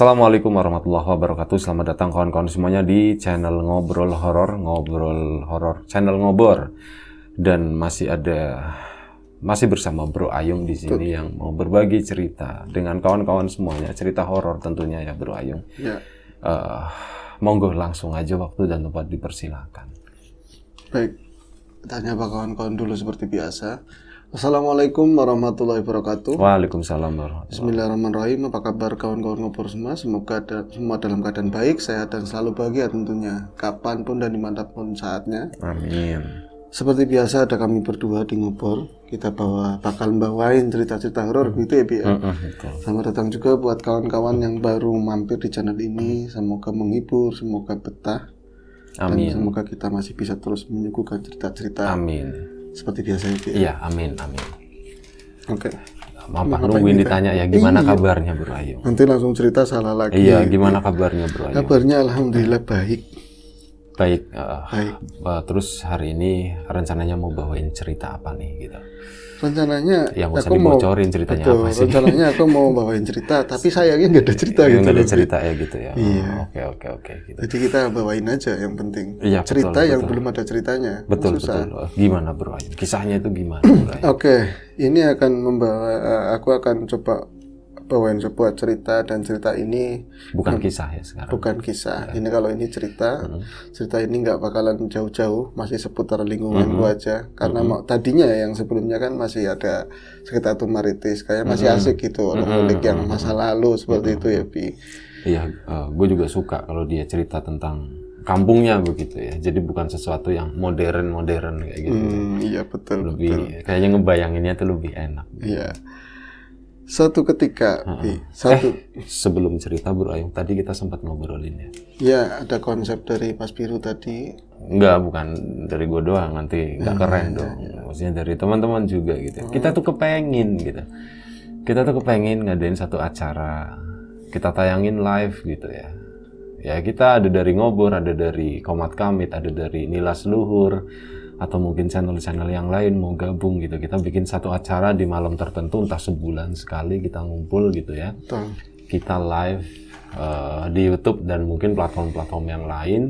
Assalamualaikum warahmatullahi wabarakatuh. Selamat datang kawan-kawan semuanya di channel Ngobrol Horor, channel Ngobor. Dan masih bersama Bro Ayung di sini yang mau berbagi cerita dengan kawan-kawan semuanya, cerita horor tentunya ya Bro Ayung. Ya. Monggo langsung aja, waktu dan tempat dipersilakan. Baik, tanya pak kawan-kawan dulu seperti biasa. Assalamualaikum warahmatullahi wabarakatuh. Waalaikumsalam warahmatullahi wabarakatuh. Bismillahirrahmanirrahim. Apa kabar kawan-kawan Ngobor semua? Semoga semua dalam keadaan baik, sehat dan selalu bahagia tentunya, kapanpun dan dimanapun saatnya. Amin. Seperti biasa ada kami berdua di Ngobor. Kita bakal bawain cerita-cerita horor gitu ya Bi. Selamat datang juga buat kawan-kawan yang baru mampir di channel ini. Semoga menghibur, semoga betah. Amin. Dan semoga kita masih bisa terus menyuguhkan cerita-cerita. Amin. Seperti biasa ya. Iya, amin. Oke. Mampak nungguin ditanya ya gimana kabarnya Bro Ayung. Nanti langsung cerita salah lagi. Iya, gimana kabarnya Bro Ayung? Kabarnya alhamdulillah baik. Baik. Terus hari ini rencananya mau bawain cerita apa nih gitu? Rencananya yang usah dibocorin ceritanya betul, apa sih? Rencananya aku mau bawain cerita, tapi sayangnya nggak ada cerita gitu. Nggak ada cerita ya gitu ya. Iya. Oke gitu. Jadi kita bawain aja yang penting. Iya, cerita betul, yang belum ada ceritanya. Betul. Gimana Bro Ayung? Kisahnya itu gimana Bro Ayung? Oke, ini akan aku akan coba bawain sebuah cerita, dan cerita ini bukan kisah ya sekarang. Bukan kisah. Ini kalau ini cerita, cerita ini nggak bakalan jauh-jauh, masih seputar lingkunganku aja. Karena tadinya yang sebelumnya kan masih ada sekitar Tumaritis, kayak masih asik gitu, ngulik yang masa lalu seperti itu ya Bi. Iya, gue juga suka kalau dia cerita tentang kampungnya begitu ya. Jadi bukan sesuatu yang modern kayak gitu. Iya betul. Lebih kayaknya ngebayanginnya tuh lebih enak. Iya. Suatu ketika, sebelum cerita Bro Ayung, tadi kita sempat ngobrolin ya. Ya, ada konsep dari Mas Biru tadi. Bukan dari gue doang, nanti nggak keren dong. Maksudnya dari teman-teman juga gitu. Kita tuh kepengen gitu. Kita tuh kepengen ngadain satu acara, kita tayangin live gitu ya. Ya kita ada dari Ngobor, ada dari Komat Kamit, ada dari Nilas Luhur, atau mungkin channel-channel yang lain mau gabung gitu. Kita bikin satu acara di malam tertentu, entah sebulan sekali kita ngumpul gitu ya. Kita live di YouTube dan mungkin platform-platform yang lain.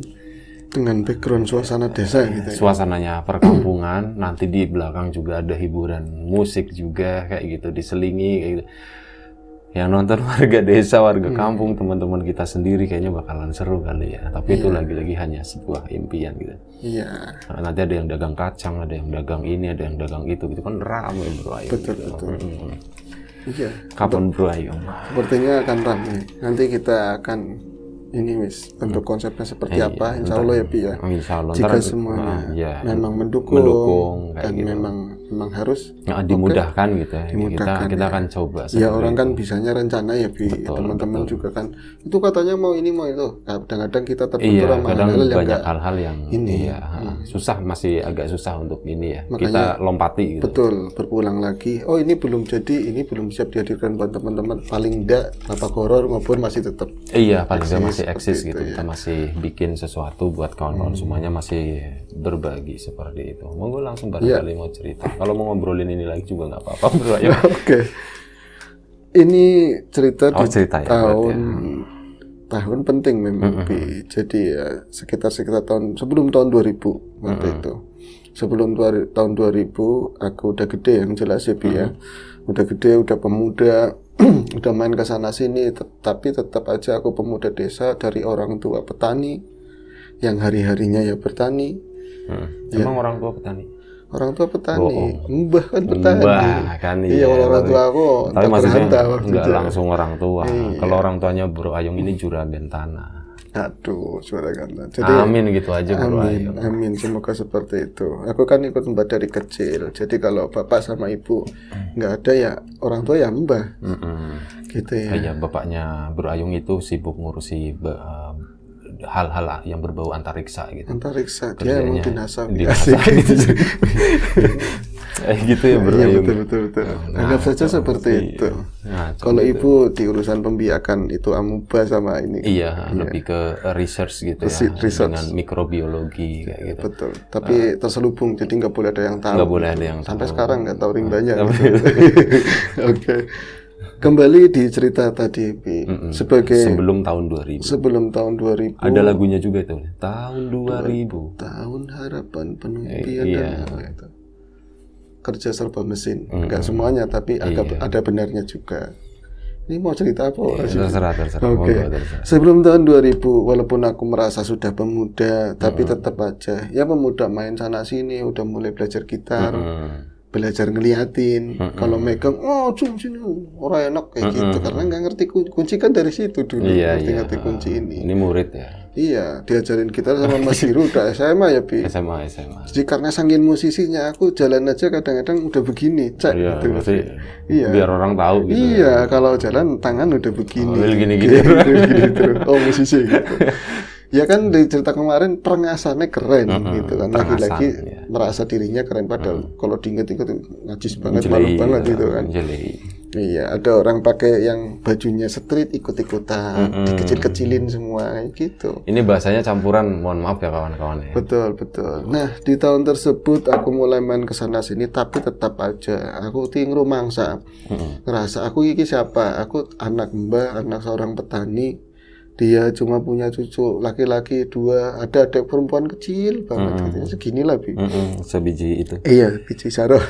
Dengan background suasana desa gitu ya. Suasananya perkampungan, nanti di belakang juga ada hiburan musik juga kayak gitu, diselingi kayak gitu. Yang nonton warga desa, warga kampung, teman-teman kita sendiri, kayaknya bakalan seru kali ya. Tapi itu lagi-lagi hanya sebuah impian gitu. Iya. Nanti ada yang dagang kacang, ada yang dagang ini, ada yang dagang itu gitu kan, ramai Bro Ayung. Betul. Iya. Kapan Bro Ayung? Sepertinya akan ramai. Nanti kita akan bentuk konsepnya seperti apa, insya Allah ya Pi ya. Insya Allah. Jika semuanya memang mendukung dan gitu. memang harus dimudahkan gitu ya. Kita akan coba. Ya orang kan bisanya rencana ya Pi. Teman-teman juga kan itu katanya mau ini mau itu. Kadang-kadang kita terbentur sama banyak hal-hal yang susah, masih agak susah untuk ini ya. Makanya, kita lompati gitu. Betul, berulang lagi. Oh ini belum jadi, ini belum siap dihadirkan buat teman-teman. Paling enggak Bapak Horor Ngobor masih tetap. Iya, paling enggak masih eksis gitu. Kita masih bikin sesuatu buat kawan-kawan semuanya, masih berbagi seperti itu. Monggo langsung barangkali mau cerita. Kalau mau ngobrolin ini lagi juga nggak apa-apa Bro Ayung. Oke. Ini cerita di tahun penting memang Bi. Jadi ya sekitar tahun sebelum tahun 2000 waktu itu. Sebelum tahun 2000 aku udah gede yang jelas ya Bi ya. Udah gede, udah pemuda, udah main ke sana sini, tapi tetap aja aku pemuda desa dari orang tua petani yang hari-harinya ya bertani. Emang orang tua petani? Orang tua petani, mbah kan petani. Mbah kan iya. Orang tua aku. Tapi maksudnya nggak langsung orang tua. Kalau orang tuanya Bro Ayung ini juragan tanah. Aduh, juragan tanah. Jadi, amin gitu aja Bro Ayung. Amin, semoga seperti itu. Aku kan ikut mbah dari kecil. Jadi kalau bapak sama ibu nggak ada ya orang tua ya mbah. Gitu ya. Iya, bapaknya Bro Ayung itu sibuk ngurusi hal-hal yang berbau antariksa gitu. Antariksa, dia mungkin asal gitu ya Bro Ayung. Iya betul. Anggap saja seperti itu. Kalau ibu di urusan pembiakan itu amuba sama ini. Iya, lebih ke research gitu ya. Dengan mikrobiologi kayak gitu. Betul. Tapi terselubung, jadi nggak boleh ada yang tahu. Nggak boleh ada yang tahu. Sampai sekarang nggak tahu rimbanya. Oke. Kembali di cerita tadi, Pi. Sebagai sebelum tahun 2000. Sebelum tahun 2000. Ada lagunya juga itu. Tahun 2000. Tahun harapan penuh impian dan apa itu. Kerja serba mesin. Enggak semuanya, tapi ada benarnya juga. Ini mau cerita apa? Terserah. Oke. Sebelum tahun 2000, walaupun aku merasa sudah pemuda, tapi tetap aja. Ya pemuda main sana sini, udah mulai belajar gitar. Belajar ngeliatin, kalau megang, sini, orang enak kayak gitu, karena nggak ngerti kunci kan dari situ dulu, ngerti kunci ini. Ini murid ya? Iya, diajarin gitar sama Mas Hiru udah SMA ya, Pi? SMA. Jadi karena saking musisinya, aku jalan aja kadang-kadang udah begini, cek iya, gitu. Biar orang tahu gitu. Iya, kalau jalan tangan udah begini. Gini-gini. Terus, musisi gitu. Ya kan di cerita kemarin perengasannya keren gitu kan, lagi-lagi merasa dirinya keren padahal kalau diinget-inget najis banget, malu banget gitu kan. Iya, ada orang pakai yang bajunya street ikut-ikutan, dikecil-kecilin semua gitu. Ini bahasanya campuran, mohon maaf ya kawan-kawan ya. Betul. Nah, di tahun tersebut aku mulai main kesana sini, tapi tetap aja aku tinggal mangsa. Ngerasa aku iki siapa? Aku anak mbah, anak seorang petani. Dia cuma punya cucu laki-laki 2, ada adik perempuan kecil banget gitu. Segini lah, Bi. Sebiji itu. Iya, biji sarah.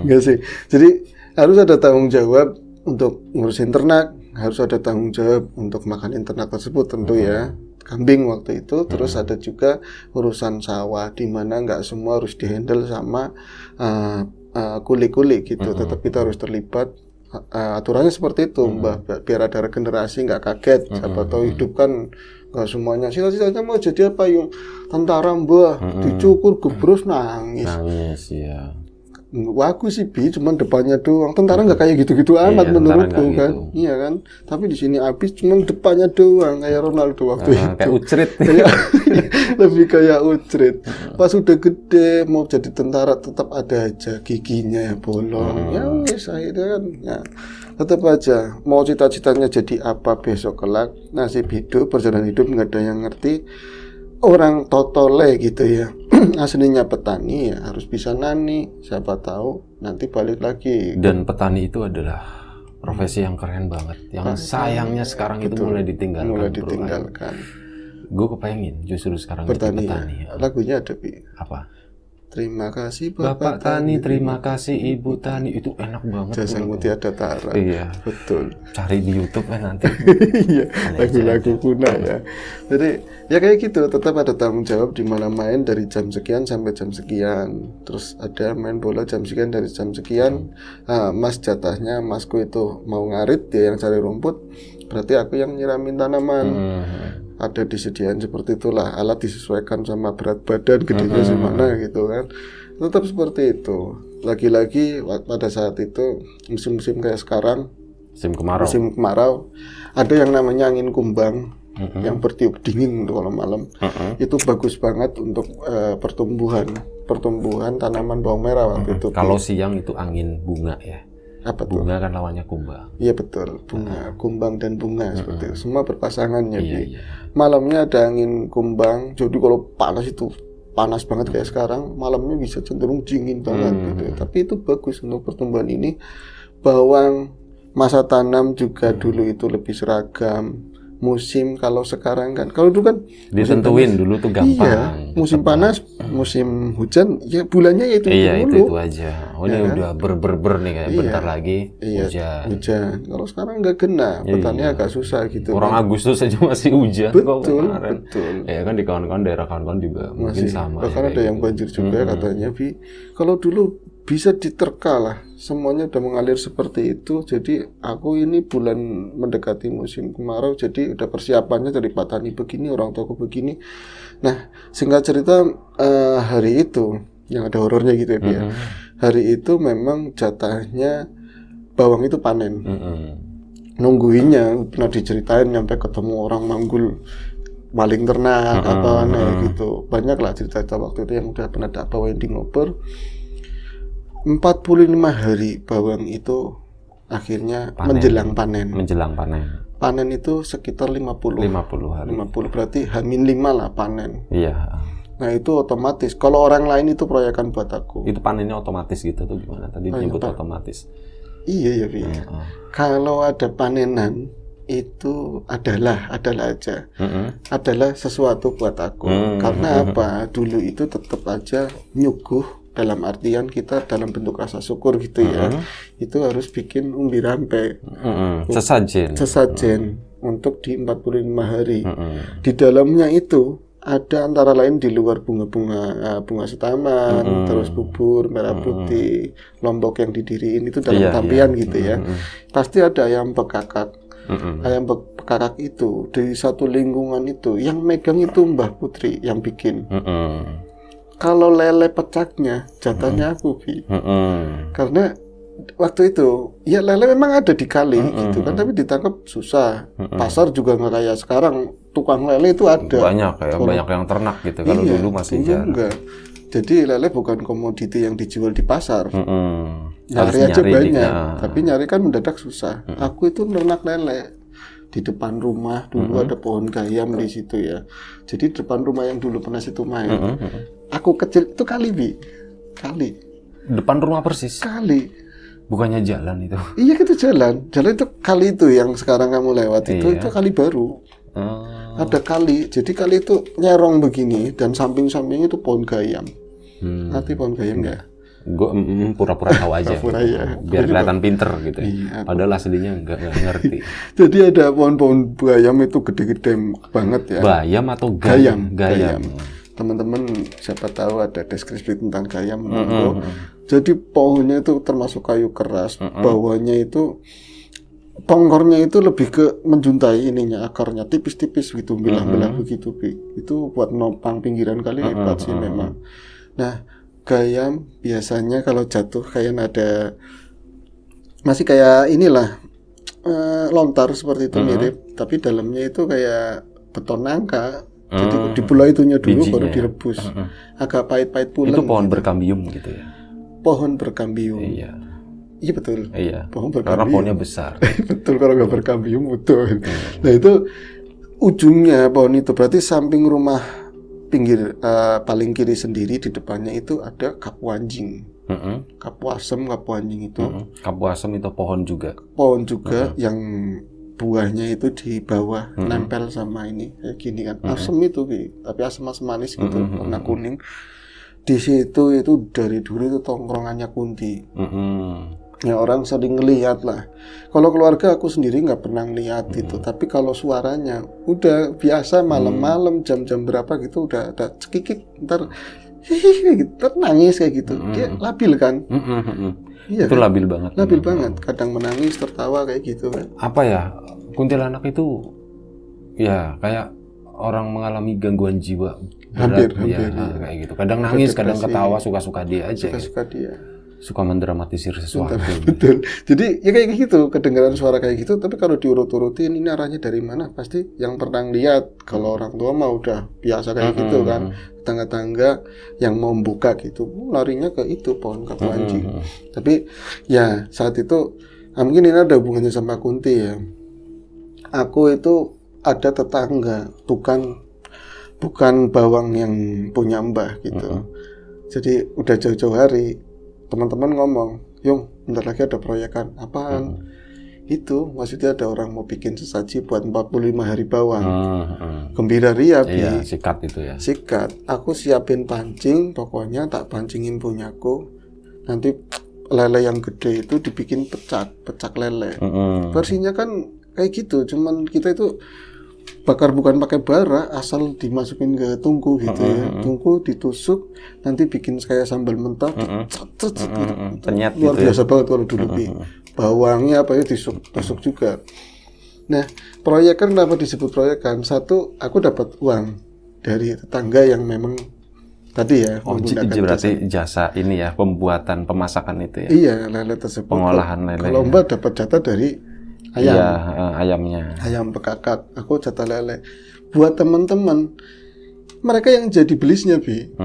Enggak sih. Jadi harus ada tanggung jawab untuk ngurusin ternak, harus ada tanggung jawab untuk makanin ternak tersebut tentu ya. Kambing waktu itu, terus ada juga urusan sawah di mana nggak semua harus dihandle sama kuli-kuli gitu. Tetap kita harus terlibat. Aturannya seperti itu, Mbak, biar ada regenerasi, nggak kaget. Siapa tahu hidup kan nggak semuanya. Cita-citanya mau jadi apa yang tentara, Mbak, dicukur gebrus nangis ya. Waku sih Bi, cuman depannya doang. Tentara nggak kayak gitu-gitu amat menurutku kan. Gitu. Iya kan. Tapi di sini habis cuman depannya doang kayak Ronaldo waktu itu. Kayak Ucrit. Lebih kayak Ucrit. Pas udah gede mau jadi tentara tetap ada aja giginya ya bolong. Ya wis akhirnya kan. Ya, tetap aja mau cita-citanya jadi apa besok kelak, nasib hidup, perjalanan hidup nggak ada yang ngerti. Orang totole gitu ya. Aslinya petani ya harus bisa nani, siapa tahu nanti balik lagi. Dan petani itu adalah profesi yang keren banget, yang sayangnya sekarang itu mulai ditinggalkan. Gue kepengen justru sekarang petani. Ya. Lagunya ada, Bi. Apa? Terima kasih Bapak Tani, terima kasih Ibu Tani. Itu enak banget. Jasamu tiada tara. Iya, betul. Cari di YouTube kan nanti. Iya, lagu-lagu kuno ya. Jadi ya kayak gitu, tetap ada tanggung jawab di mana main dari jam sekian sampai jam sekian. Terus ada main bola jam sekian dari jam sekian. Mas jatahnya, masku itu mau ngarit, dia yang cari rumput. Berarti aku yang nyiramin tanaman. Ada disediain seperti itulah, alat disesuaikan sama berat badan, gedenya semana gitu kan. Tetap seperti itu. Lagi-lagi pada saat itu musim-musim kayak sekarang, musim kemarau, ada yang namanya angin kumbang yang bertiup dingin kalau malam. Itu bagus banget untuk pertumbuhan tanaman bawang merah waktu itu. Kalau siang itu angin bunga ya. Apa bunga kan lawannya kumbang. Iya betul, bunga, kumbang dan bunga seperti itu. Semua berpasangannya. Iya. Malamnya ada angin kumbang. Jadi kalau panas banget kayak sekarang, malamnya bisa cenderung dingin banget gitu. Tapi itu bagus untuk pertumbuhan ini. Bawang masa tanam juga dulu itu lebih seragam. Musim kalau sekarang kan, kalau dulu kan ditentuin dulu tuh gampang. Iya, musim panas, musim hujan, ya bulannya ya itu itu aja. Ini kan? Udah ber nih kayak bentar lagi hujan. Kalau sekarang nggak kena, petani agak susah gitu. Orang Agustus aja masih hujan. Betul. Ya kan di kawan-kawan daerah kawan-kawan juga mungkin sama. Bahkan ada yang banjir juga katanya, Bi. Kalau dulu bisa diterka lah, semuanya udah mengalir seperti itu. Jadi aku ini bulan mendekati musim kemarau, jadi udah persiapannya dari petani begini, orang toko begini. Nah, singkat cerita hari itu yang ada horornya gitu ya, hari itu memang jatahnya bawang itu panen. Nungguinnya pernah diceritain nyampe ketemu orang manggul maling ternak apa gitu. Banyak lah cerita-cerita waktu itu yang udah pernah bawain di ngoper. 45 hari bawang itu akhirnya menjelang panen. Panen itu sekitar 50 hari. 50 berarti H-5 lah panen. Iya. Nah itu otomatis. Kalau orang lain itu proyekan buat aku. Itu panennya otomatis gitu tuh gimana? Tadi disebut otomatis. Iya ya, Bi. Kalau ada panenan itu adalah aja. Adalah sesuatu buat aku. Karena apa? Dulu itu tetap aja nyuguh dalam artian kita dalam bentuk rasa syukur gitu ya. Itu harus bikin umbi rampe. Sesajen untuk di 45 hari. Di dalamnya itu ada antara lain di luar bunga setaman, terus bubur merah putih, lombok yang didiriin itu dalam tampian gitu ya. Pasti ada ayam bekakak. Ayam bekakak itu di satu lingkungan itu yang megang itu Mbah Putri yang bikin. Kalau lele pecaknya jatahnya aku, Bi. Karena waktu itu ya lele memang ada di kali gitu kan, tapi ditangkap susah. Pasar juga nggak kayak sekarang, tukang lele itu ada banyak yang ternak gitu. Kalau dulu masih jarang. Jadi lele bukan komoditi yang dijual di pasar. Nyari aja banyak, tapi nyari kan mendadak susah. Aku itu nernak lele di depan rumah dulu ada pohon gayam di situ ya. Jadi depan rumah yang dulu pernah situ main. Aku kecil itu kali, Bi. Kali. Depan rumah persis. Kali. Bukannya jalan itu? Iya, itu jalan. Jalan itu kali itu yang sekarang kamu lewat itu kali baru. Ada kali. Jadi kali itu nyerong begini dan samping-sampingnya itu pohon gayam. Nanti pohon gayam nggak? Gue pura-pura tahu aja. Ya. Biar kelihatan pinter gitu. Iya, padahal aslinya nggak ngerti. Jadi ada pohon-pohon gayam itu gede-gede banget ya. Bayam atau gayam? Gayam. Teman-teman siapa tahu ada deskripsi tentang gayam. Jadi pohonnya itu termasuk kayu keras, bawahnya itu pongkornya itu lebih ke menjuntai ininya, akarnya tipis-tipis gitu, belah-belah begitu, Bi. Itu buat nopang pinggiran kali hebat sih memang. Nah, gayam biasanya kalau jatuh kayak ada masih kayak inilah lontar seperti itu mirip, tapi dalamnya itu kayak beton nangka. Jadi dibelah itunya dulu baru direbus. Agak pahit-pahit pulen. Itu pohon berkambium gitu ya. Pohon berkambium. Iya. Iya betul. Iya. Pohon berkambium. Karena pohonnya besar. Betul, kalau nggak berkambium betul. Nah itu ujungnya pohon itu berarti samping rumah pinggir paling kiri sendiri di depannya itu ada kapu anjing. Kapu asem, kapu anjing itu. Kapu asem itu pohon juga. Pohon juga yang buahnya itu di bawah nempel sama ini kayak gini kan. Asem itu, tapi asem-asem manis gitu, warna kuning. Di situ itu dari dulu itu tongkrongannya Kunti. Ya orang sering ngelihat lah. Kalau keluarga aku sendiri nggak pernah ngelihat itu, tapi kalau suaranya udah biasa malam-malam jam-jam berapa gitu udah ada cekikik, ntar gitu, nangis kayak gitu. Dia labil kan? Iya, itu kan? labil banget. Labil banget. Kadang menangis, tertawa kayak gitu kan. Apa ya? Kuntilanak itu ya kayak orang mengalami gangguan jiwa. Hampir, ya, kayak gitu. Kadang nangis, kadang ketawa, suka-suka dia aja. Suka-suka gitu. dia. Suka mendramatisir sesuatu. Betul. Jadi ya kayak gitu, kedengaran suara kayak gitu. Tapi kalau diurut-urutin ini arahnya dari mana? Pasti yang pernah lihat. Kalau orang tua mah udah biasa kayak gitu kan. Tangga-tangga yang mau buka gitu, larinya ke itu pohon kapu anjing. Tapi ya saat itu mungkin ini ada hubungannya sama Kunti ya. Aku itu ada tetangga, bukan bawang yang punya mbah gitu. Jadi udah jauh-jauh hari teman-teman ngomong, Yung, bentar lagi ada proyekan. Apaan? Itu maksudnya ada orang mau bikin sesaji buat 45 hari bawang. Gembira ria, Bi. Iya, sikat itu ya. Sikat. Aku siapin pancing, pokoknya tak pancingin punyaku. Nanti lele yang gede itu dibikin pecak lele. Versinya kan kayak gitu, cuman kita itu bakar bukan pakai bara, asal dimasukin ke tungku gitu ya. Tungku ditusuk, nanti bikin kayak sambal mentah, Penyet luar gitu biasa banget kalau dulu. Bawangnya apa ya tusuk juga. Nah, proyekan kenapa disebut proyekan? Satu, aku dapat uang dari tetangga yang memang tadi ya menggunakan berarti jasa ini ya, pembuatan pemasakan itu ya. Iya, lele tersebut. Pengolahan lele. Kalau Mbak dapat jatah dari ayam. Iya, ayamnya. Ayam bekakak, aku jatah lele. Buat teman-teman, mereka yang jadi belisnya, Bi.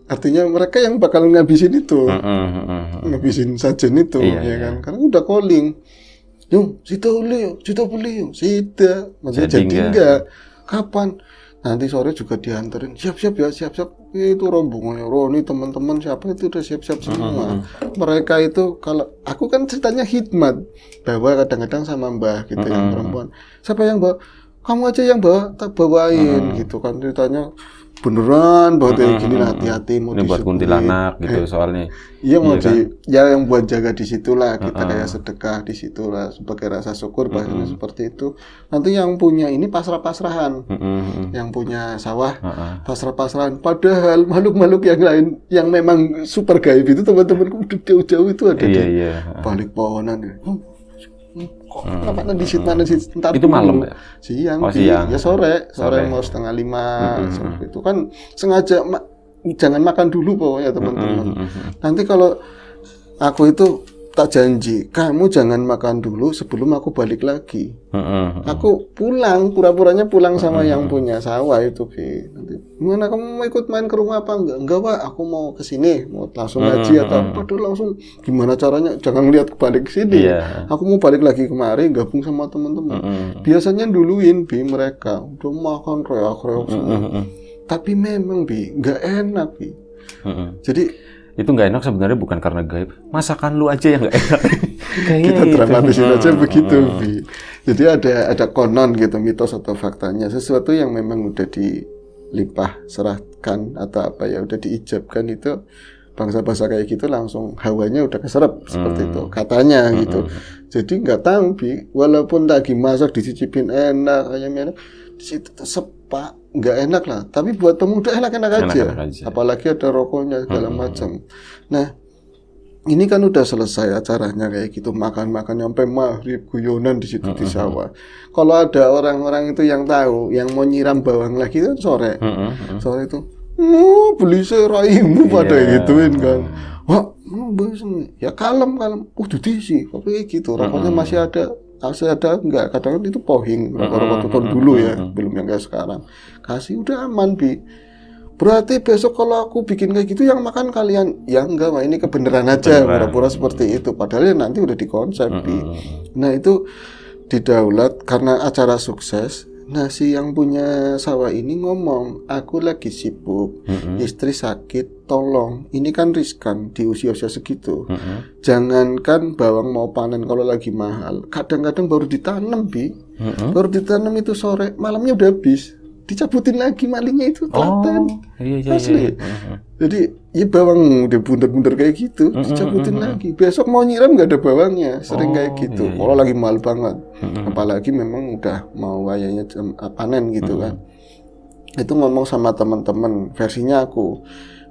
Artinya mereka yang bakal ngabisin itu. Ngabisin sajen itu, ya kan. Karena udah calling. Yung, Sita beli yuk. Sita. Maksudnya jadi enggak. Kapan? nanti sore juga dianterin, siap-siap ya, siap-siap. Itu rombongannya Roni, teman-teman siapa itu udah siap-siap semua. Mereka itu, kalau aku kan ceritanya hikmat, bahwa kadang-kadang sama mbah gitu yang perempuan, siapa yang bawa, kamu aja yang bawa, tak bawain gitu kan, ceritanya beneran bawa kayak gini, hati-hati mau ini buat kuntilanak gitu soalnya. Iya mau yang buat jaga di situlah, kita kayak sedekah di situlah sebagai rasa syukur, bahasanya seperti itu. Nanti yang punya ini pasrah-pasrahan, yang punya sawah pasrah-pasrahan. Padahal makhluk-makhluk yang lain yang memang super gaib itu teman-temanku udah jauh-jauh itu ada di balik pohonan. Kok mana di situ ntar itu malam ya? Siang, siang. Ya sore mau 4:30 seperti itu kan, sengaja jangan makan dulu pokoknya teman-teman. Nanti kalau aku itu tak janji, kamu jangan makan dulu sebelum aku balik lagi. Aku pulang, pura-puranya pulang sama yang punya sawah itu, Bi. Nanti, gimana kamu mau ikut main ke rumah apa enggak? Enggak, Pak, aku mau ke sini, mau langsung ngaji atau apa dulu langsung. Gimana caranya? Jangan lihat balik ke sini. Aku mau balik lagi kemari gabung sama teman-teman. Biasanya duluin, Bi, mereka udah makan reak-reak semua. Tapi memang, Bi, enggak enak, Bi. Jadi itu nggak enak sebenarnya bukan karena gaib, masakan lu aja yang nggak enak. Kita dramatisin aja begitu, Bi. Jadi ada konon gitu, mitos atau faktanya, sesuatu yang memang udah dilimpah serahkan atau apa ya udah diijabkan, itu bangsa-bangsa kayak gitu langsung hawanya udah keserap seperti itu katanya gitu. Jadi nggak tahu, Bi, walaupun lagi masak dicicipin enak, ayamnya enak, di situ sepak nggak enak lah, tapi buat pemuda enak-enak aja. Apalagi ada rokoknya segala macam. Nah, ini kan udah selesai acaranya kayak gitu, makan-makan sampai maghrib, guyonan di situ di sawah. Kalau ada orang-orang itu yang tahu, yang mau nyiram bawang lagi kan sore itu, beli seraimu pada gituin kan. Wah, ya kalem. Dudi sih, kayak gitu. Rokoknya masih ada enggak, kadang itu pohing, rokok tuton dulu ya, belum yang kayak sekarang. Kasih udah aman, Bi. Berarti besok kalau aku bikin kayak gitu yang makan kalian, ya enggak, Wah, ini kebenaran aja, pura-pura seperti itu. Padahal ya nanti udah dikonsep, Bi. Nah, itu didaulat karena acara sukses. Nah, si yang punya sawah ini ngomong, aku lagi sibuk, istri sakit, tolong, ini kan riskan di usia-usia segitu. Jangankan bawang mau panen kalau lagi mahal, kadang-kadang baru ditanam, Bi. Baru ditanam itu sore, malamnya udah habis. Dicabutin lagi malingnya itu telaten. Asli. Jadi ya bawang udah bundar-bundar kayak gitu, dicabutin lagi. Besok mau nyiram nggak ada bawangnya, sering kayak gitu. Kalau lagi mahal banget, apalagi memang udah mau wayanya panen gitu kan. Itu ngomong sama teman-teman, versinya aku,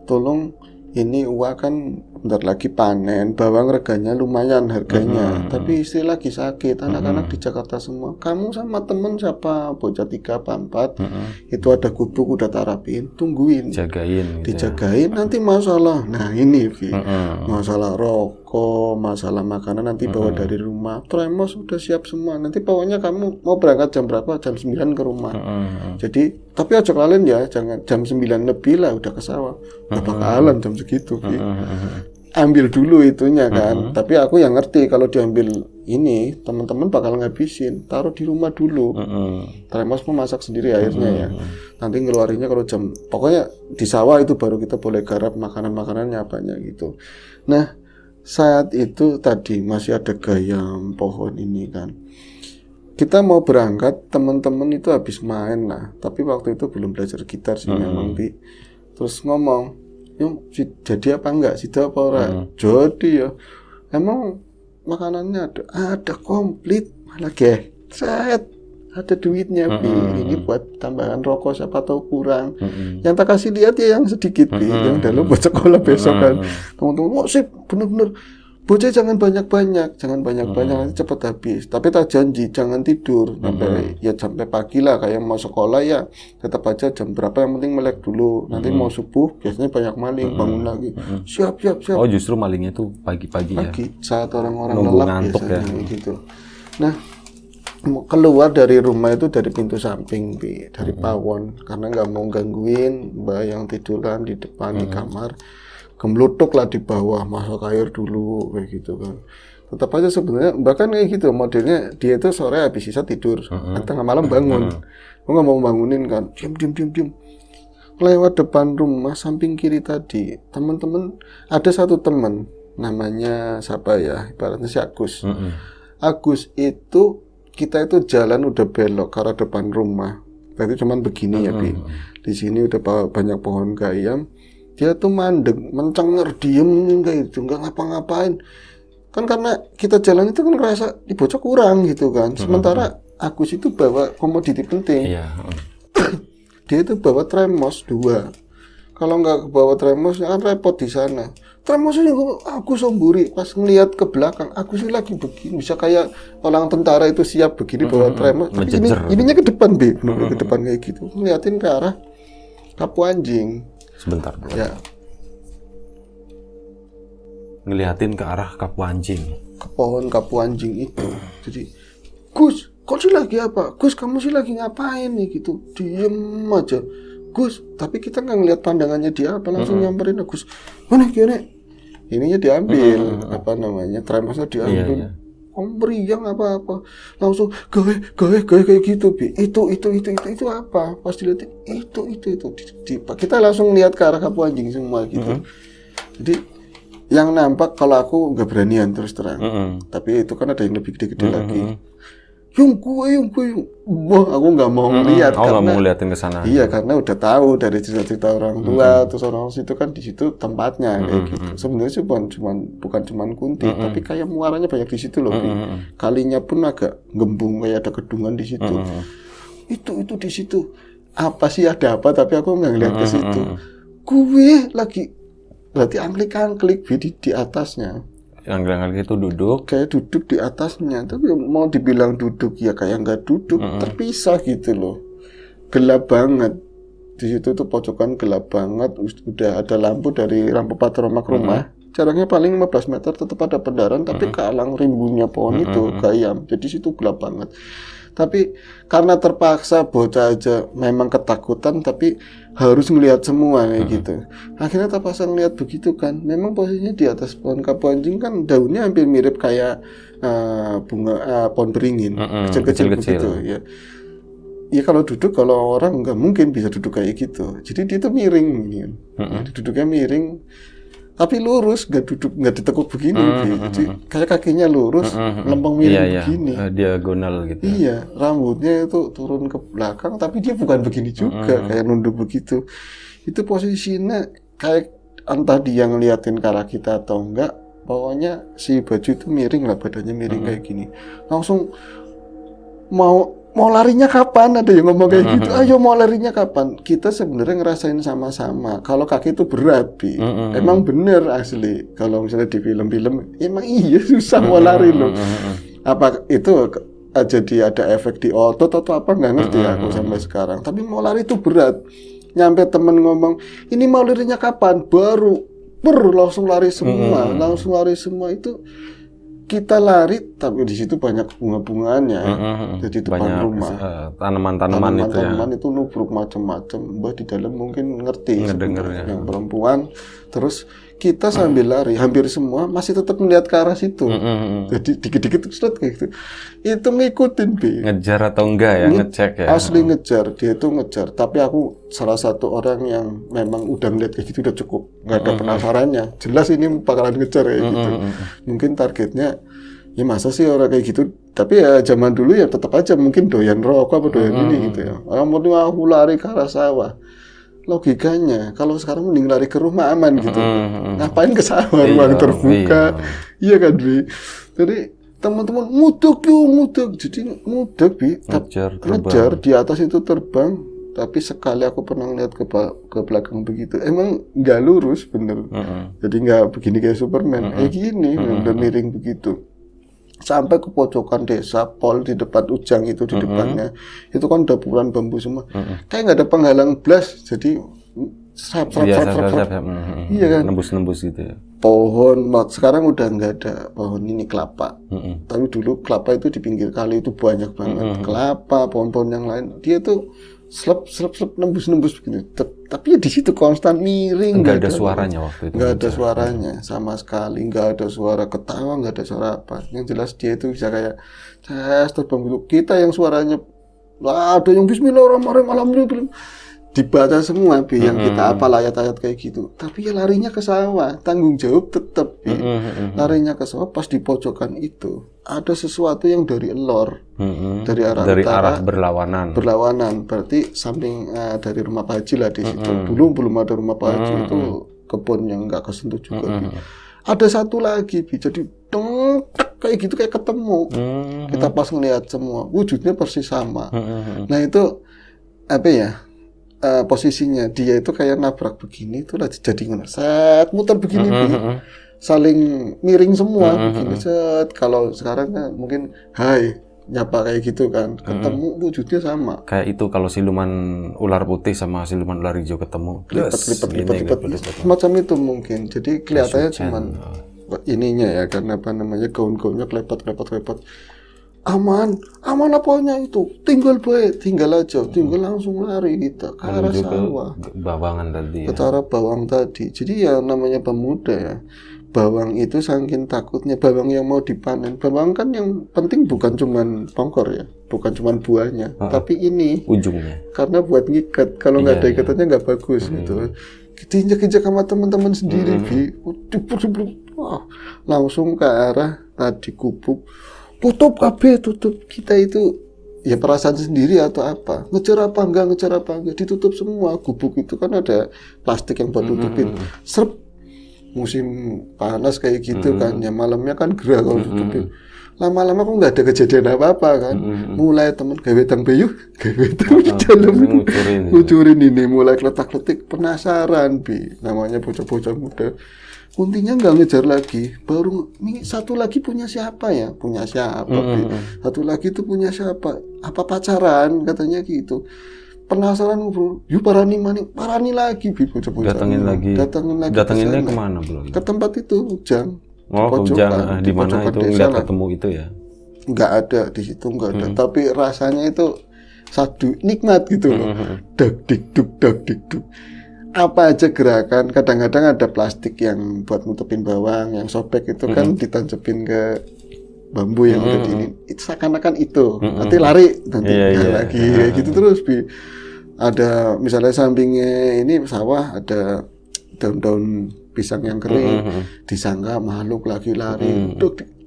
tolong ini Uwa kan bentar lagi panen, bawang reganya lumayan harganya, tapi istri lagi sakit, anak-anak di Jakarta semua. Kamu sama temen siapa, bocah 3 apa 4, itu ada gubuk udah tarapin, tungguin, jagain, dijagain, nanti masalah. Nah ini, masalah rokok, masalah makanan nanti bawa dari rumah. Tremos udah siap semua. Nanti pokoknya kamu mau berangkat jam berapa? Jam 9 ke rumah. Jadi, tapi aja kalian ya, jangan jam 9 lebih lah udah ke sawah. Bakalan jam segitu. Ambil dulu itunya kan. Tapi aku yang ngerti kalau diambil ini teman-teman bakal ngabisin, taruh di rumah dulu. Tremos mau masak sendiri airnya ya. Nanti ngeluarinnya kalau jam, pokoknya di sawah itu baru kita boleh garap makanan-makanannya apanya gitu. Nah, saat itu tadi masih ada gayam pohon ini kan. Kita mau berangkat, teman-teman itu habis main lah. Tapi waktu itu belum belajar gitar sih memang, Bi. Terus ngomong, yuk jadi apa enggak? Sida apa ora? Jadi ya. Emang makanannya ada komplit, malah set. Ada duitnya, Bi. Ini buat tambahan rokok siapa tahu kurang. Yang tak kasih lihat ya yang sedikit, Bi. Yang dalam buat sekolah besok kan. Teman-teman, sip, bener-bener. Bocah jangan banyak-banyak, nanti cepat habis. Tapi tak janji jangan tidur sampai pagi lah, kayak mau sekolah ya tetap aja jam berapa yang penting melek dulu. Nanti mau subuh biasanya banyak maling, bangun lagi. Siap. Oh, justru malingnya tuh pagi-pagi ya. Pagi, saat orang-orang nunggu lelap ngantuk biasanya ya. Gitu. Nah, keluar dari rumah itu dari pintu samping, Bi, dari pawon, karena nggak mau gangguin mbak yang tiduran di depan di kamar. Gemlutuk lah di bawah, masak air dulu kayak gitu kan. tetap aja sebenarnya bahkan kayak gitu modelnya dia itu sore habis sisa tidur, tengah malam bangun, gue nggak mau bangunin kan, diam. Lewat depan rumah samping kiri tadi, teman-teman ada satu teman namanya siapa ya, ibaratnya si Agus. Agus itu kita itu jalan udah belok ke arah depan rumah, berarti cuman begini ya Bi. Di sini udah banyak pohon gayam. Dia tuh mandek, mencenger, diem kayak gitu, nggak ngapa-ngapain. Kan karena kita jalan itu kan ngerasa di bocah kurang gitu kan. Sementara Agus itu bawa komoditi penting. Dia itu bawa tremos 2. Kalau nggak bawa tremos kan repot di sana. Tremosnya aku somburi pas ngelihat ke belakang, aku sih lagi begini, bisa kayak orang tentara itu siap begini bawa tremos. Tapi ininya ke depan Bi, ke depan kayak gitu. Ngeliatin ke arah Kapu Anjing. Sebentar. Ya. Ngeliatin ke arah Kapu Anjing. Ke pohon Kapu Anjing itu. Jadi, Gus, kau sih lagi apa? Gus, kamu sih lagi ngapain nih gitu? Diem aja. Gus, tapi kita nggak ngeliat pandangannya dia apa, langsung nyamperin Gus. Mana gini? Ininya diambil, apa namanya? Tremosnya diambil. Om beriang apa-apa, langsung gawe kayak gitu Bi. Itu apa? Pas dilihat itu. Kita langsung lihat ke arah Kapu Anjing semua gitu. Jadi yang nampak kalau aku nggak beranian terus terang. Tapi itu kan ada yang lebih gede-gede lagi. Yung gue. Wah, aku nggak mau ngeliat karena nggak mau ngeliatin ke sana. Iya, karena udah tahu dari cerita-cerita orang tua, terus orang situ kan di situ tempatnya kayak gitu. Sebenarnya sih bukan cuman kunti, tapi kayak muaranya banyak di situ loh. Kalinya pun agak gembung kayak ada kedungan di situ. Itu di situ. Apa sih ada apa? Tapi aku nggak ngeliat ke situ. Gue lagi berarti angklik di atasnya. Yang itu duduk di atasnya, tapi mau dibilang duduk ya kayak nggak duduk, terpisah gitu loh, gelap banget di situ tuh, pojokan gelap banget, udah ada lampu dari lampu patromak rumah, jaraknya paling 15 meter tetap ada pendaran, tapi kealang rimbunya pohon itu gayam, jadi situ gelap banget. Tapi karena terpaksa bocah aja memang ketakutan, tapi harus ngelihat semua kayak gitu. Akhirnya terpaksa ngelihat begitu kan. Memang posisinya di atas pohon Kapu Anjing kan daunnya hampir mirip kayak bunga pohon beringin, kecil-kecil begitu ya. Ya kalau orang nggak mungkin bisa duduk kayak gitu. Jadi dia tuh miring, duduknya miring. Tapi lurus, nggak ditekuk begini, jadi kayak kakinya lurus, lempeng miring begini, diagonal gitu. Iya, rambutnya itu turun ke belakang, tapi dia bukan begini juga, kayak nunduk begitu. Itu posisinya kayak entah dia ngeliatin ke arah kita atau enggak, pokoknya si baju itu miring lah, badannya miring kayak gini. Langsung mau larinya kapan? Ada yang ngomong kayak gitu. Ayo mau larinya kapan? Kita sebenarnya ngerasain sama-sama. Kalau kaki itu berat, Bi. Emang bener asli. Kalau misalnya di film-film, emang iya susah mau lari loh. Apa itu jadi ada efek di otot atau apa nggak ngerti aku sampai sekarang. Tapi mau lari itu berat. Nyampe temen ngomong, ini mau larinya kapan? Baru langsung lari semua, itu. Kita lari, tapi di situ banyak bunga-bungaannya, jadi depan rumah, tanaman-tanaman itu nubruk macam-macam. Mbak di dalam mungkin ngerti yang perempuan. Terus kita sambil lari, hampir semua masih tetap melihat ke arah situ. Jadi dikit-dikit terus kayak gitu. Itu ngikutin, Bi. Ngejar atau enggak ya, ngecek ya. Asli ngejar, dia itu ngejar. Tapi aku salah satu orang yang memang udah ngeliat kayak gitu udah cukup, nggak ada penasarannya. Jelas ini bakalan ngejar kayak gitu. Mungkin targetnya, ya masa sih orang kayak gitu. Tapi ya zaman dulu ya tetap aja mungkin doyan rokok apa doyan ini gitu ya. Orang mau aku lari ke arah sawah. Logikanya kalau sekarang mending lari ke rumah aman gitu. Ngapain ke sawah, ruang terbuka. Iya kan, Bi. Jadi teman-teman ngudek. Jadi ngudek, Bi. Ngejar di atas itu terbang. Tapi sekali aku pernah lihat ke belakang begitu, emang nggak lurus bener. Jadi nggak begini kayak Superman. Gini, udah miring begitu. Sampai ke pojokan desa, pol di depan Ujang itu di depannya, itu kan dapuran bambu semua, kayak nggak ada penghalang blas, jadi serap. Iya kan, nembus gitu ya. Pohon sekarang udah nggak ada pohon ini kelapa, tapi dulu kelapa itu di pinggir kali itu banyak banget, kelapa, pohon-pohon yang lain, dia tuh slep nembus begini. Tapi di situ konstan miring. Nggak ada suaranya waktu itu. Nggak ada suaranya sama sekali, nggak ada suara ketawa, nggak ada suara apa. Yang jelas dia itu bisa kayak terbang gitu. Kita yang suaranya ada yang Bismillahirrahmanirrahim, alhamdulillah dibaca semua yang kita apal ayat-ayat kayak gitu. Tapi ya larinya ke sawah, tanggung jawab tetap larinya ke sawah. Pas di pojokan itu ada sesuatu yang dari elor, dari arah berlawanan. Berarti samping dari rumah Pak Haji lah di situ. Dulu belum ada rumah Pak Haji, itu kebun yang nggak kesentuh juga. Ada satu lagi, jadi kayak gitu, kayak ketemu. Kita pas ngelihat semua wujudnya persis sama. Nah itu apa ya, posisinya dia itu kayak nabrak begini, itu udah jadi set muter begini, saling miring semua begini, set. Kalau sekarang kan mungkin hai nyapa kayak gitu kan, ketemu wujudnya sama. Kayak itu kalau siluman ular putih sama siluman ular hijau ketemu, lipat semacam itu mungkin. Jadi kelihatannya cuman ininya ya, karena apa namanya, gaun-gaunnya klepot. Aman apanya itu, tinggal aja, tinggal langsung lari kita ke arah sawah, bawangan tadi, ke arah bawang tadi. Jadi ya namanya pemuda ya, bawang itu saking takutnya, bawang yang mau dipanen. Bawang kan yang penting bukan cuman pongkor ya, bukan cuman buahnya, tapi ini ujungnya, karena buat ngikat. Kalau nggak ada ikatannya nggak bagus gitu. Diinjak-injak sama teman-teman sendiri, langsung ke arah tadi gubuk. Tutup. Kita itu ya perasaan sendiri atau apa, ngejar apa enggak, ditutup semua. Gubuk itu kan ada plastik yang buat tutupin. Serp, musim panas kayak gitu kan ya, malamnya kan gerah kalau tutupin. Lama-lama kok nggak ada kejadian apa-apa kan. Mulai temen gawetang di dalam ngucurin ini, mulai kletak-kletik, penasaran namanya bocah-bocah muda. Kuntinya nggak ngejar lagi, baru ini satu lagi punya siapa? Satu lagi itu punya siapa? Apa pacaran katanya gitu. Penasaran ngobrol, yuk parani lagi, bocah-bocah. Datanginnya kemana belum? Ke tempat itu Ujang. Ujang, di mana itu nggak ketemu itu ya? Nggak ada di situ, nggak ada. Tapi rasanya itu sadu nikmat gitu loh. Dak dikduk. Apa aja gerakan, kadang-kadang ada plastik yang buat nutupin bawang, yang sobek itu kan ditancepin ke bambu yang udah itu seakan-akan itu. Nanti lari, lagi gitu terus. Ada misalnya sampingnya ini sawah, ada daun-daun pisang yang kering, disangka makhluk lagi lari.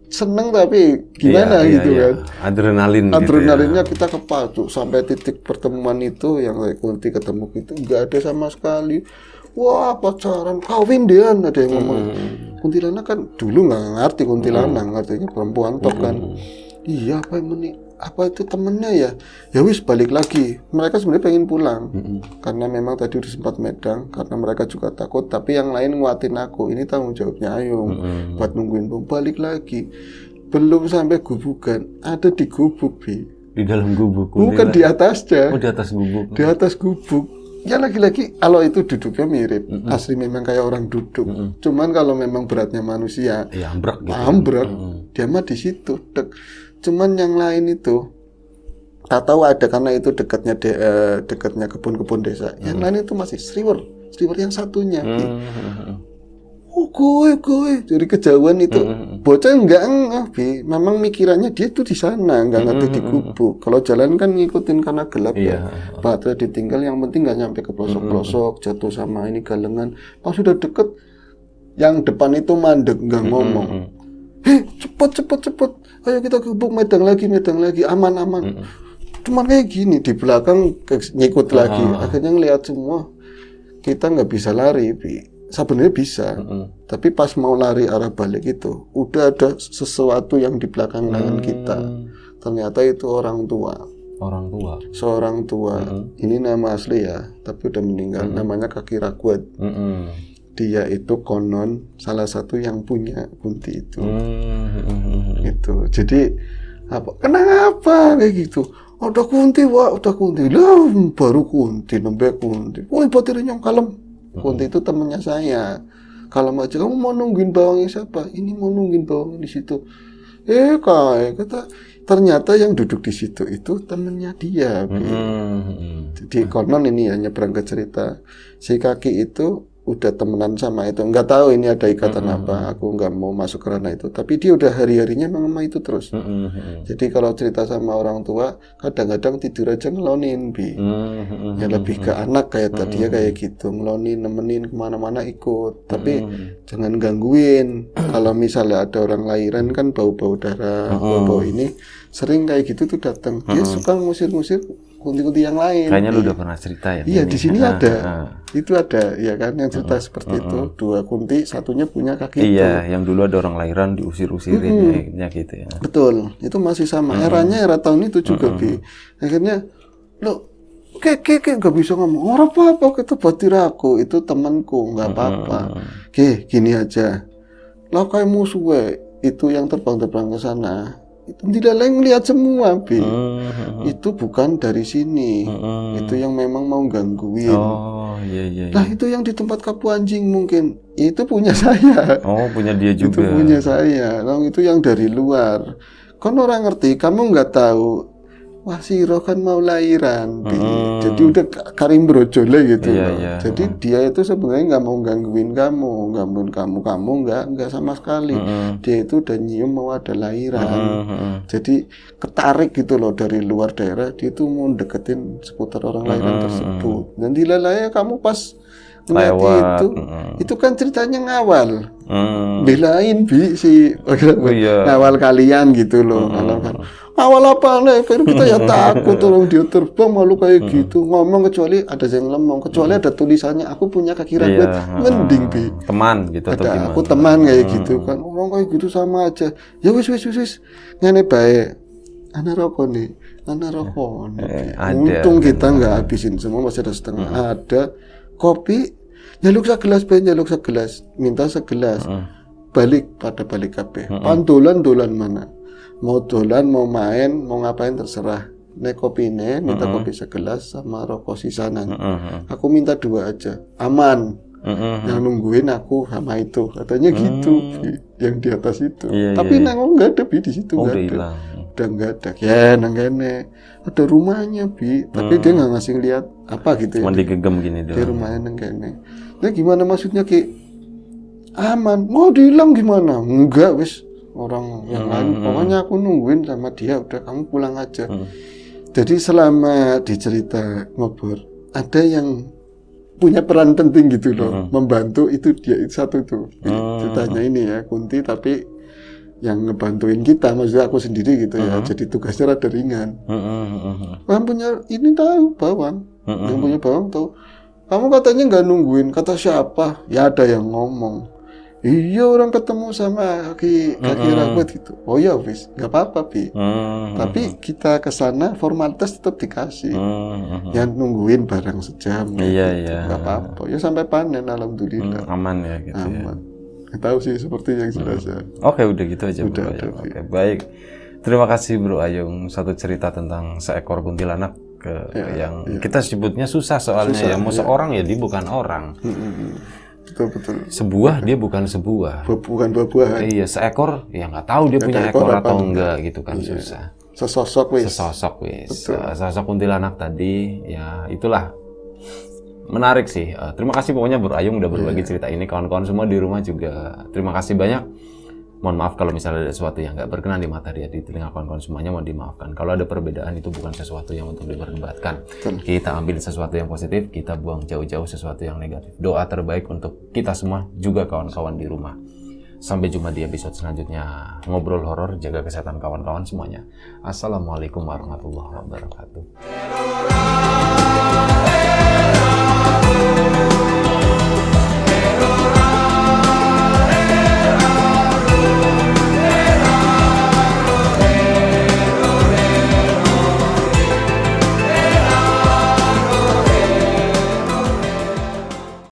Seneng tapi gimana kan. Adrenalinnya gitu ya. Kita kepacu sampai titik pertemuan itu yang Kunti ketemu itu nggak ada sama sekali. Wah, pacaran, kawin Dean, ada yang ngomong. Kuntilanak kan dulu nggak ngerti kuntilanak, artinya perempuan tok kan. Iya, apa itu temennya ya? Ya wis balik lagi. Mereka sebenarnya pengen pulang karena memang tadi udah sempat medang, karena mereka juga takut. Tapi yang lain nguatin aku, ini tanggung jawabnya Ayung buat nungguin balik lagi. Belum sampai gubukan, ada di gubuk di dalam gubuk. Bukan di atasnya. Di atas gubuk. Di atas gubuk. Ya lagi-lagi kalau itu duduknya mirip, asli memang kayak orang duduk. Cuman kalau memang beratnya manusia, ya ambrek gitu. Dia mah di situ. Cuman yang lain itu tak tahu ada, karena itu dekatnya kebun-kebun desa. Yang lain itu masih Sriwer yang satunya. Gue jadi kejauhan itu. Bocah enggak memang mikirannya dia tuh di sana, enggak ngerti di gubuk. Kalau jalan kan ngikutin karena gelap ya. Baterai ditinggal, yang penting enggak nyampe ke pelosok-pelosok, jatuh sama ini galengan. Pas sudah deket, yang depan itu mandek, enggak ngomong. Cepet. Ayo kita gubuk, medang lagi, aman. Cuma kayak gini, di belakang ngikut lagi. Akhirnya ngeliat semua. Kita nggak bisa lari, sebenarnya bisa. Tapi pas mau lari arah balik itu, udah ada sesuatu yang di belakang tangan kita. Ternyata itu orang tua. Seorang tua. Ini nama asli ya, tapi udah meninggal. Namanya Kaki Raguat. Dia itu konon salah satu yang punya Kunti itu. Gitu. Jadi kenapa kayak gitu? Udah Kunti. Lah baru Kunti, nembek Kunti. Woi, batirnya yang kalem. Kunti itu temannya saya. Kalem aja, kamu mau nungguin bawangnya siapa? Ini mau nungguin bawangnya di situ. Kata ternyata yang duduk di situ itu temennya dia, Bi. Jadi konon ini ya nyebrang ke cerita, si Kaki itu udah temenan sama itu, nggak tahu ini ada ikatan apa, aku nggak mau masuk ke ranah itu, tapi dia udah hari-harinya memang sama itu terus. Jadi kalau cerita sama orang tua, kadang-kadang tidur aja ngelonin, Bi. Ya lebih ke anak kayak tadi ya kayak gitu, ngelonin, nemenin kemana-mana ikut, tapi jangan gangguin. Kalau misalnya ada orang lahiran kan bau-bau darah, bau-bau ini, sering kayak gitu tuh datang. Dia suka ngusir-ngusir kunti-kunti yang lain. Kayaknya lu udah pernah cerita ya? Iya, di sini ada. Itu ada, ya kan, yang cerita seperti itu. 2 kunti, satunya punya Kaki itu. Iya, yang dulu ada orang lahiran diusir-usirin ya gitu ya. Betul, itu masih sama. Eranya era tahun itu juga, Bi. Akhirnya, lo kayak nggak bisa ngomong. Orang apa-apa, itu batir aku, itu temanku, nggak apa-apa. Gini aja. Lah kayak musuh itu yang terbang-terbang ke sana. Itu tidak lain lihat semua, Bi. Itu bukan dari sini. Itu yang memang mau gangguin. Oh, iya. Nah, itu yang di tempat Kapu Anjing mungkin. Itu punya saya. Oh, punya dia juga. Itu punya saya. Nah, itu yang dari luar. Kan orang ngerti, kamu nggak tahu. Wah, si Roh kan mau lahiran, Bi. Jadi udah karing brojole gitu loh. Jadi dia itu sebenarnya nggak mau gangguin kamu nggak sama sekali. Dia itu udah nyium mau ada lahiran. Jadi ketarik gitu loh dari luar daerah, dia itu mau deketin seputar orang lahiran tersebut. Dan dilalaya kamu pas ngeliat itu kan ceritanya ngawal, belain, Bi, si ngawal kalian gitu loh. Awal apa nih? Kita ya takut orang dia terbang malu kayak gitu ngomong, kecuali ada yang lemong, kecuali ada tulisannya aku punya kaki rambut, mending, Bi. Teman gitu atau gimana? Aku teman kayak gitu kan, orang kayak gitu sama aja. Ya wis ngene bae. Anak rokok nih. Untung kita nggak habisin semua, masih ada setengah. Ada kopi, nyaluk segelas, minta segelas. Balik kabeh. Pandolan mana? Mau dolan, mau main, mau ngapain terserah. Nek kopine minta kopi segelas sama rokok sisanan. Aku minta 2 aja, aman. Yang nungguin aku sama itu, katanya gitu, yang di atas itu. Tapi nengok nggak ada, Bi, di situ nggak ada. Udah nggak ada. Ya nengene ada rumahnya, Bi, tapi dia nggak ngasih lihat apa gitu. Cuma digegem gini doang. Di rumahnya nengene. Nah gimana maksudnya, Ki? Aman. Mau dihilang gimana? Enggak, wis. Orang yang lain, pokoknya aku nungguin sama dia, udah kamu pulang aja. Jadi selama dicerita ngobrol, ada yang punya peran penting gitu loh, membantu itu dia itu satu tuh. Ceritanya ini ya Kunti, tapi yang ngebantuin kita, maksudnya aku sendiri gitu ya. Jadi tugasnya rada ringan. Yang punya ini tahu bawang, yang punya bawang tahu. Kamu katanya nggak nungguin, kata siapa? Ya ada yang ngomong. Iya, orang ketemu sama kaki rambut gitu. Oh ya wis, nggak apa-apa, Bi. Tapi kita kesana formalitas tetap dikasih. Yang nungguin barang sejam. Iya. Nggak apa-apa. Ya sampai panen, alhamdulillah. Aman ya gitu. Aman. Ya. Tahu sih seperti yang jelas. Oke, udah gitu aja, Bro Ayung. Oke, baik. Terima kasih, Bro Ayung. Satu cerita tentang seekor kuntilanak yang kita sebutnya susah soalnya mau seorang ya dia bukan orang. Betul. Sebuah dia bukan sebuah. Bukan buah-buahan. Iya, seekor ya nggak tahu dia punya ekor atau enggak gitu kan, susah. Sesosok wis. Sosok kuntilanak tadi ya itulah. Menarik sih. Terima kasih pokoknya Bro Ayung udah berbagi cerita ini, kawan-kawan semua di rumah juga. Terima kasih banyak. Mohon maaf kalau misalnya ada sesuatu yang nggak berkenan di mata dia, di telinga kawan-kawan semuanya, mohon dimaafkan. Kalau ada perbedaan itu bukan sesuatu yang untuk diperdebatkan. Kita ambil sesuatu yang positif, kita buang jauh-jauh sesuatu yang negatif. Doa terbaik untuk kita semua, juga kawan-kawan di rumah. Sampai jumpa di episode selanjutnya. Ngobrol horor, jaga kesehatan kawan-kawan semuanya. Assalamualaikum warahmatullahi wabarakatuh.